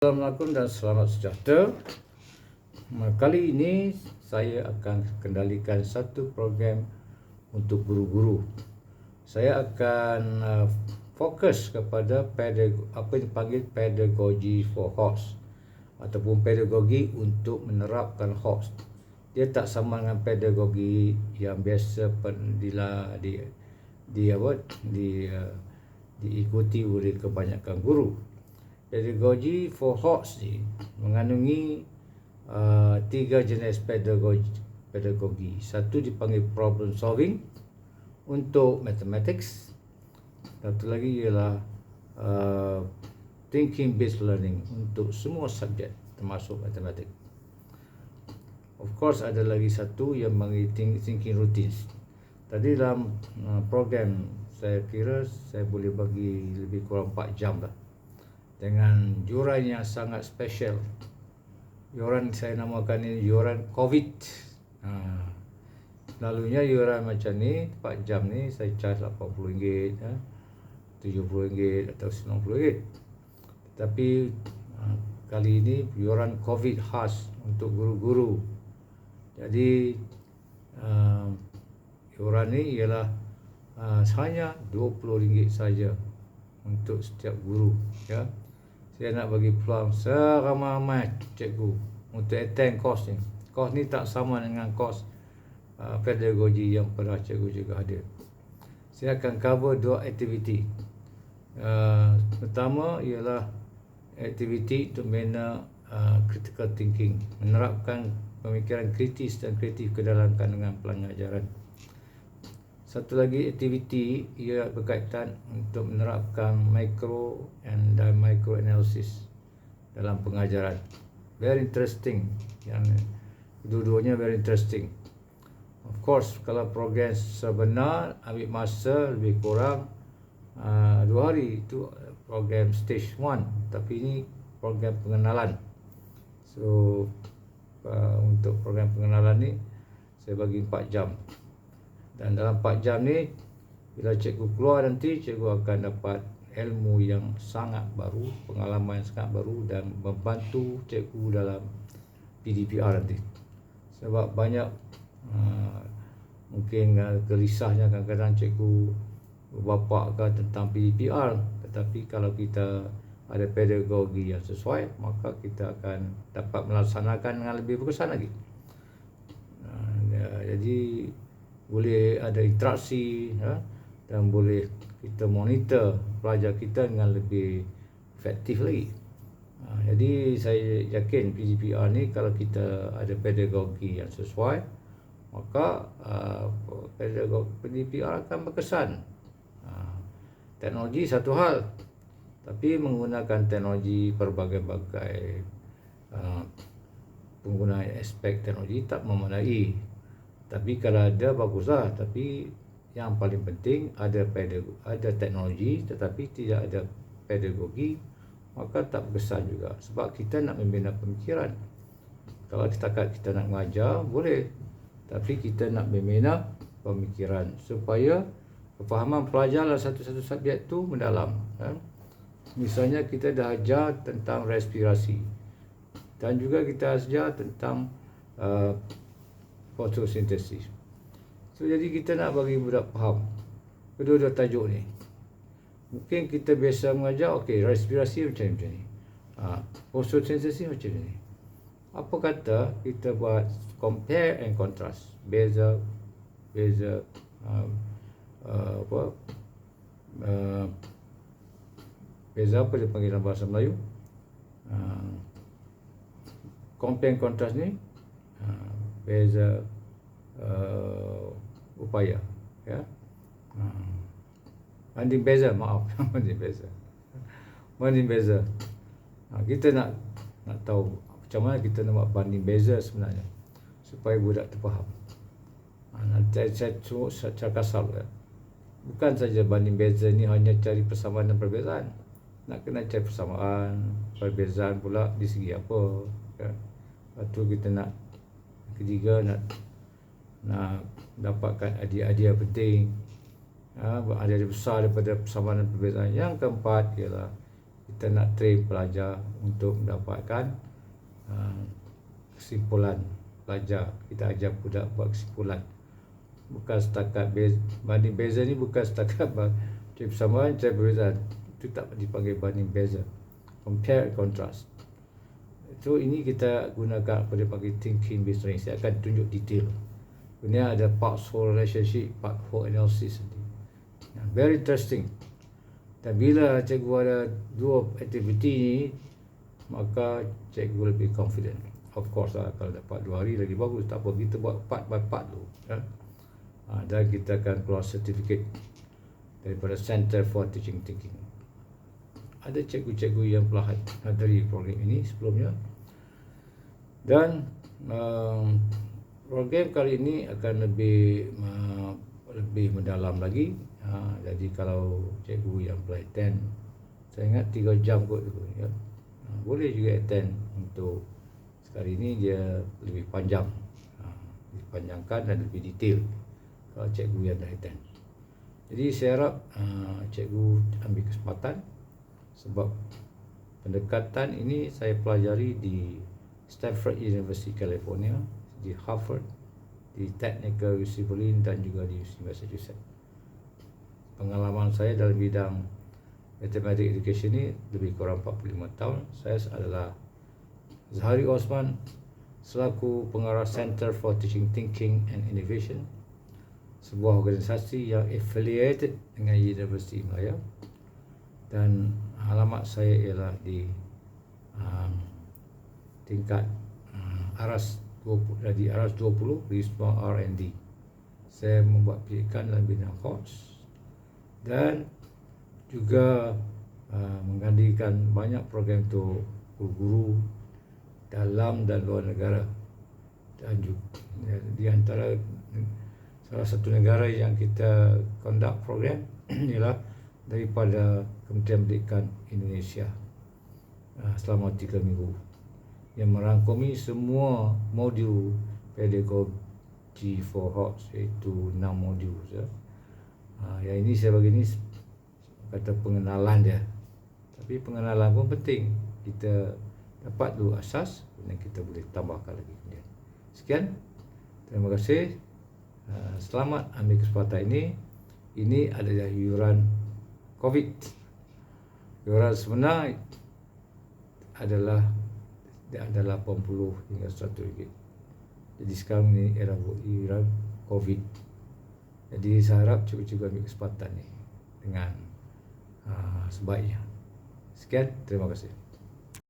Assalamualaikum dan selamat sejahtera. Kali ini saya akan kendalikan satu program untuk guru-guru. Saya akan fokus kepada apa yang dipanggil pedagogy for HOS ataupun pedagogi untuk menerapkan HOS. Dia tak sama dengan pedagogi yang biasa diikuti oleh kebanyakan guru. Pedagogy for HOS ni mengandungi tiga jenis pedagogi. Satu dipanggil problem solving untuk mathematics. Satu lagi ialah thinking based learning untuk semua subjek termasuk matematik. Of course ada lagi satu yang mengenai thinking routines. Tadi dalam program saya kira saya boleh bagi lebih kurang 4 jam lah, dengan yuran yang sangat special. Yuran saya namakan ini yuran COVID. Lalunya yuran macam ni 4 jam ni saya charge RM80, RM70 atau RM90. Tapi kali ini yuran COVID khas untuk guru-guru. Jadi yuran ni ialah hanya RM20 saja untuk setiap guru, ya. Saya nak bagi peluang seramai-ramai cikgu untuk attend course ni. Course ni tak sama dengan course pedagogi yang pernah cikgu juga ada. Saya akan cover 2 aktiviti. Pertama ialah aktiviti untuk membina critical thinking, menerapkan pemikiran kritis dan kreatif ke dalam kandungan pengajaran. Satu lagi aktiviti ia berkaitan untuk menerapkan micro and micro analysis dalam pengajaran. Very interesting. Yang kedua-duanya very interesting. Of course, kalau program sebenar ambil masa lebih kurang 2 hari, itu program stage 1, tapi ini program pengenalan. So untuk program pengenalan ni saya bagi 4 jam. Dan dalam 4 jam ni, bila cikgu keluar nanti, cikgu akan dapat ilmu yang sangat baru, pengalaman yang sangat baru dan membantu cikgu dalam PDPR nanti. Sebab banyak mungkin gelisahnya kadang-kadang cikgu bapa tentang PDPR. Tetapi kalau kita ada pedagogi yang sesuai, maka kita akan dapat melaksanakan dengan lebih berkesan lagi. Jadi boleh ada interaksi, dan boleh kita monitor pelajar kita dengan lebih efektif lagi. Jadi saya yakin PDPR ni kalau kita ada pedagogi yang sesuai, maka pedagogi PDPR akan berkesan. Teknologi satu hal, tapi menggunakan teknologi berbagai-bagai penggunaan aspek teknologi tak memadai. Tapi kalau ada baguslah, tapi yang paling penting ada teknologi tetapi tidak ada pedagogi, maka tak berkesan juga. Sebab kita nak membina pemikiran. Kalau kita nak mengajar boleh, tapi kita nak membina pemikiran supaya kefahaman pelajar dalam satu-satu subjek tu mendalam, kan? Misalnya kita dah ajar tentang respirasi dan juga kita ajar tentang fotosintesis. So jadi kita nak bagi budak faham kedua-dua tajuk ni. Mungkin kita biasa mengajar, okey, respirasi macam ni, fotosintesis macam ni. Apa kata kita buat compare and contrast, beza apa dia panggil dalam bahasa Melayu, compare and contrast ni, beza upaya, ya. Banding beza, maaf. banding beza. Kita nak tahu macam mana kita nak buat banding beza sebenarnya supaya budak terfaham. Nanti saya cakap kasar, ya. Bukan saja banding beza ni hanya cari persamaan dan perbezaan. Nak kena cari persamaan, perbezaan pula di segi apa, ya. Lepas tu kita nak ketiga nak dapatkan hadiah penting, hadiah besar daripada persamaan dan perbezaan. Yang keempat ialah kita nak train pelajar untuk mendapatkan kesimpulan pelajar. Kita ajar budak buat kesimpulan, bukan setakat banding beza ni, bukan setakat cari persamaan, cari perbezaan. Itu tak dipanggil banding beza, compare and contrast. So ini kita gunakan apa dia panggil thinking based learning. Saya akan tunjuk detail. Ini ada part whole relationship, part whole analysis. Very interesting. Dan bila cikgu ada dua aktiviti ni, maka cikgu lebih confident. Of course lah, kalau dapat 2 hari lagi bagus. Tak apa, kita buat part by part dulu, ya? Dan kita akan keluar certificate daripada Center for Teaching Thinking. Ada cikgu-cikgu yang telah hadiri program ini sebelumnya. Dan program kali ini akan lebih mendalam lagi. Jadi kalau cikgu yang boleh attend, saya ingat 3 jam kot tu, ya. Boleh juga attend. Untuk sekali ini dia lebih panjang, dipanjangkan dan lebih detail kalau cikgu yang dah attend. Jadi saya harap cikgu ambil kesempatan, sebab pendekatan ini saya pelajari di Stanford University, California, di Harvard, di Technical University Berlin dan juga di Massachusetts. Pengalaman saya dalam bidang Mathematics Education ini lebih kurang 45 tahun. Saya adalah Zahari Osman, selaku pengarah Center for Teaching Thinking and Innovation, sebuah organisasi yang affiliated dengan Universiti Malaya, dan alamat saya ialah di tingkat Aras 20, di Aras 20 di semua R&D. Saya membuat pendidikan dalam bidang HOTS dan juga menggandikan banyak program untuk guru-guru dalam dan luar negara. Dan juga di antara salah satu negara yang kita conduct program ialah daripada Kementerian Pendidikan Indonesia selama 3 minggu, yang merangkumi semua modul pedagogi for HOTS, iaitu 6 modul, ya. Yang ini saya bagi ni kata pengenalan dia, tapi pengenalan pun penting. Kita dapat dulu asas dan kita boleh tambahkan lagi. Sekian, terima kasih. Selamat ambil kesempatan ini. Ini adalah iuran COVID. Iuran sebenar adalah 80 hingga 100 ringgit. Jadi sekarang ini era iuran COVID. Jadi saya harap cikgu-cikgu ambil kesempatan ini dengan sebaiknya. Sekian, terima kasih.